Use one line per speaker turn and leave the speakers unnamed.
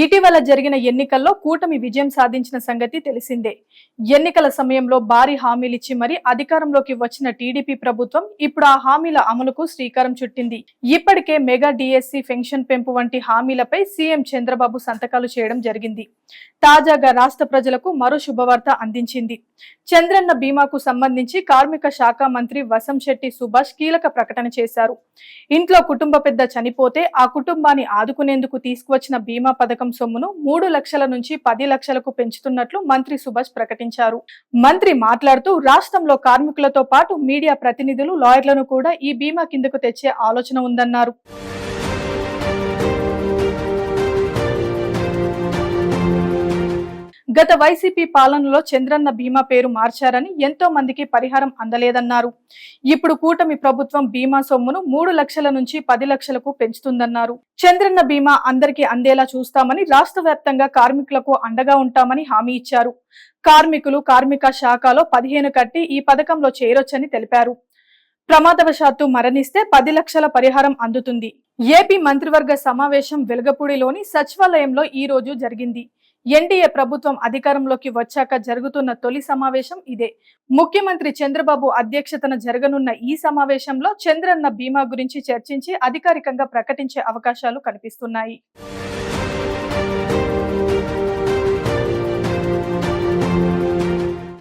ఇటీవల జరిగిన ఎన్నికల్లో కూటమి విజయం సాధించిన సంగతి తెలిసిందే. ఎన్నికల సమయంలో భారీ హామీలిచ్చి మరి అధికారంలోకి వచ్చిన టీడీపీ ప్రభుత్వం ఇప్పుడు ఆ హామీల అమలుకు శ్రీకారం చుట్టింది. ఇప్పటికే మెగా డిఎస్సి పెన్షన్ పెంపు వంటి హామీలపై సీఎం చంద్రబాబు సంతకాలు చేయడం జరిగింది. తాజాగా రాష్ట్ర ప్రజలకు మరో శుభవార్త అందించింది. చంద్రన్న బీమాకు సంబంధించి కార్మిక శాఖ మంత్రి వసంశెట్టి సుభాష్ కీలక ప్రకటన చేశారు. ఇంట్లో కుటుంబ పెద్ద చనిపోతే ఆ కుటుంబాన్ని ఆదుకునేందుకు తీసుకువచ్చిన బీమా పథకం సొమ్మును 3 లక్షల నుంచి 10 లక్షలకు పెంచుతున్నట్లు మంత్రి సుభాష్ ప్రకటించారు. మంత్రి మాట్లాడుతూ రాష్ట్రంలో కార్మికులతో పాటు మీడియా ప్రతినిధులు, లాయర్లను కూడా ఈ బీమా కిందకు తెచ్చే ఆలోచన ఉందన్నారు. గత వైసీపీ పాలనలో చంద్రన్న బీమా పేరు మార్చారని, ఎంతో మందికి పరిహారం అందలేదన్నారు. ఇప్పుడు కూటమి ప్రభుత్వం బీమా సొమ్మును 3 లక్షల నుంచి 10 లక్షలకు పెంచుతుందన్నారు. చంద్రన్న బీమా అందరికీ అందేలా చూస్తామని, రాష్ట్ర వ్యాప్తంగా కార్మికులకు అండగా ఉంటామని హామీ ఇచ్చారు. కార్మికులు కార్మిక శాఖలో 15 కట్టి ఈ పథకంలో చేరొచ్చని తెలిపారు. ప్రమాదవశాత్తు మరణిస్తే 10 లక్షల పరిహారం అందుతుంది. ఏపీ మంత్రివర్గ సమావేశం వెలగపూడిలోని సచివాలయంలో ఈ రోజు జరిగింది. ఎన్డీఏ ప్రభుత్వం అధికారంలోకి వచ్చాక జరుగుతున్న తొలి సమావేశం ఇదే. ముఖ్యమంత్రి చంద్రబాబు అధ్యక్షతన జరగనున్న ఈ సమావేశంలో చంద్రన్న బీమా గురించి చర్చించి అధికారికంగా ప్రకటించే అవకాశాలు కనిపిస్తున్నాయి.